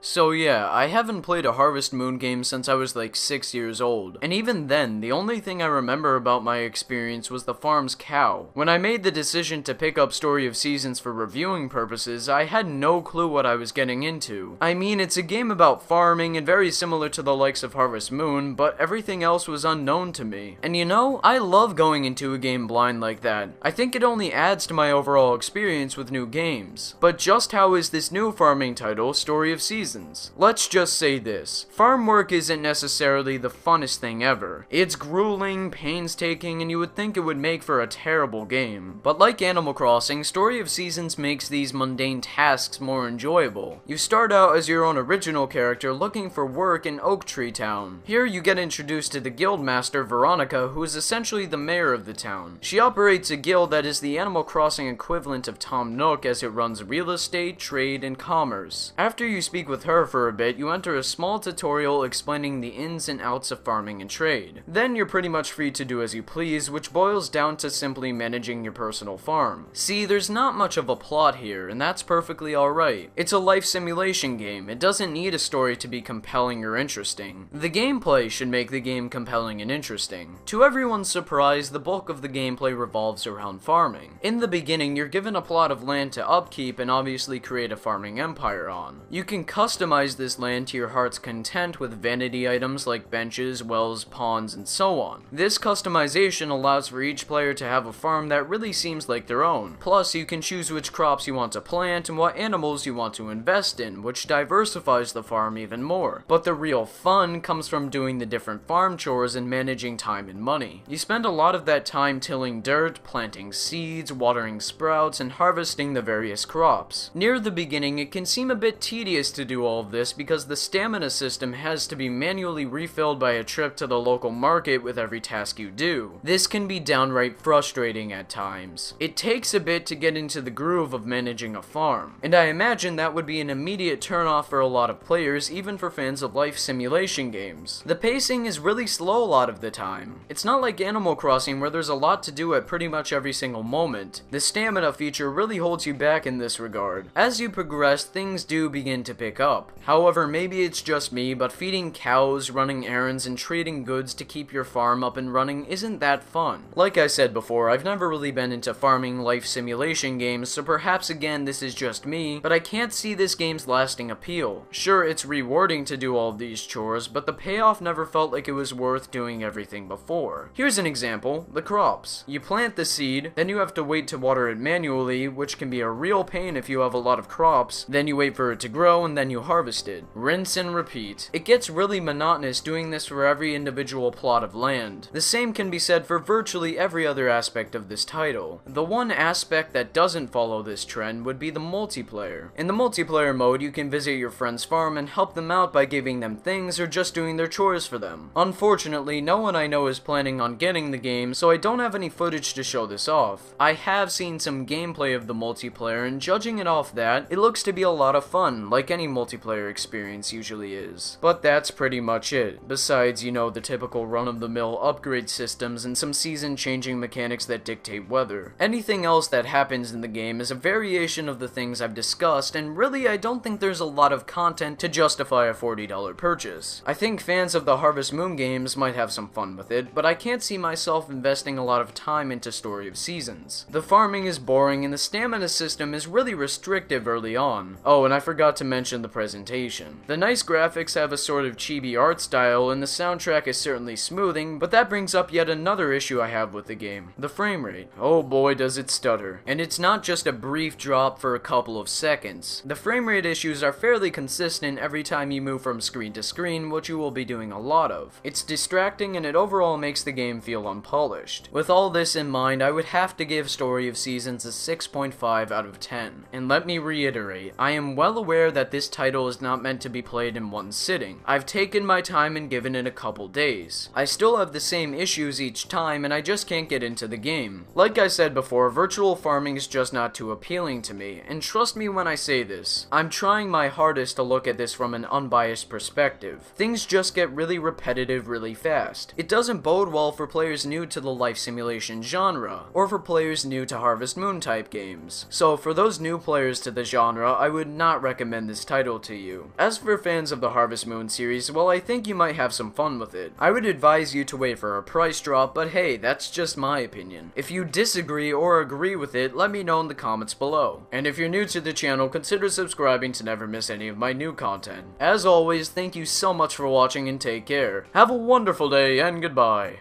So yeah, I haven't played a Harvest Moon game since I was like 6 years old, and even then, the only thing I remember about my experience was the farm's cow. When I made the decision to pick up Story of Seasons for reviewing purposes, I had no clue what I was getting into. I mean, it's a game about farming and very similar to the likes of Harvest Moon, but everything else was unknown to me. And you know, I love going into a game blind like that. I think it only adds to my overall experience with new games. But just how is this new farming title, Story of Seasons? Let's just say this. Farm work isn't necessarily the funnest thing ever. It's grueling, painstaking, and you would think it would make for a terrible game. But like Animal Crossing, Story of Seasons makes these mundane tasks more enjoyable. You start out as your own original character looking for work in Oak Tree Town. Here you get introduced to the guildmaster Veronica, who is essentially the mayor of the town. She operates a guild that is the Animal Crossing equivalent of Tom Nook, as it runs real estate, trade, and commerce. After you speak with her for a bit, you enter a small tutorial explaining the ins and outs of farming and trade. Then you're pretty much free to do as you please, which boils down to simply managing your personal farm. See, there's not much of a plot here, and that's perfectly alright. It's a life simulation game. It doesn't need a story to be compelling or interesting. The gameplay should make the game compelling and interesting. To everyone's surprise, the bulk of the gameplay revolves around farming. In the beginning, you're given a plot of land to upkeep and obviously create a farming empire on. You can customize this land to your heart's content with vanity items like benches, wells, ponds, and so on. This customization allows for each player to have a farm that really seems like their own. Plus, you can choose which crops you want to plant and what animals you want to invest in, which diversifies the farm even more. But the real fun comes from doing the different farm chores and managing time and money. You spend a lot of that time tilling dirt, planting seeds, watering sprouts, and harvesting the various crops. Near the beginning, it can seem a bit tedious to do all of this because the stamina system has to be manually refilled by a trip to the local market with every task you do. This can be downright frustrating at times. It takes a bit to get into the groove of managing a farm, and I imagine that would be an immediate turnoff for a lot of players, even for fans of life simulation games. The pacing is really slow a lot of the time. It's not like Animal Crossing where there's a lot to do at pretty much every single moment. The stamina feature really holds you back in this regard. As you progress, things do begin to pick up. However, maybe it's just me, but feeding cows, running errands, and trading goods to keep your farm up and running isn't that fun. Like I said before, I've never really been into farming life simulation games, so perhaps again this is just me, but I can't see this game's lasting appeal. Sure, it's rewarding to do all of these chores, but the payoff never felt like it was worth doing everything before. Here's an example: the crops. You plant the seed, then you have to wait to water it manually, which can be a real pain if you have a lot of crops, then you wait for it to grow, and then you harvest it. Rinse and repeat. It gets really monotonous doing this for every individual plot of land. The same can be said for virtually every other aspect of this title. The one aspect that doesn't follow this trend would be the multiplayer. In the multiplayer mode, you can visit your friend's farm and help them out by giving them things or just doing their chores for them. Unfortunately, no one I know is planning on getting the game, so I don't have any footage to show this off. I have seen some gameplay of the multiplayer, and judging it off that, it looks to be a lot of fun, like any multiplayer experience usually is. But that's pretty much it. Besides, you know, the typical run-of-the-mill upgrade systems and some season-changing mechanics that dictate weather. Anything else that happens in the game is a variation of the things I've discussed, and really I don't think there's a lot of content to justify a $40 purchase. I think fans of the Harvest Moon games might have some fun with it, but I can't see myself investing a lot of time into Story of Seasons. The farming is boring and the stamina system is really restrictive early on. Oh, and I forgot to mention the presentation. The nice graphics have a sort of chibi art style, and the soundtrack is certainly smoothing, but that brings up yet another issue I have with the game: the frame rate. Oh boy, does it stutter. And it's not just a brief drop for a couple of seconds. The frame rate issues are fairly consistent every time you move from screen to screen, which you will be doing a lot of. It's distracting and it overall makes the game feel unpolished. With all this in mind, I would have to give Story of Seasons a 6.5 out of 10. And let me reiterate, I am well aware that this title is not meant to be played in one sitting. I've taken my time and given it a couple days. I still have the same issues each time, and I just can't get into the game. Like I said before, virtual farming is just not too appealing to me, and trust me when I say this. I'm trying my hardest to look at this from an unbiased perspective. Things just get really repetitive really fast. It doesn't bode well for players new to the life simulation genre, or for players new to Harvest Moon type games. So for those new players to the genre, I would not recommend this title title to you. As for fans of the Harvest Moon series, well, I think you might have some fun with it. I would advise you to wait for a price drop, but hey, that's just my opinion. If you disagree or agree with it, let me know in the comments below. And if you're new to the channel, consider subscribing to never miss any of my new content. As always, thank you so much for watching and take care. Have a wonderful day and goodbye.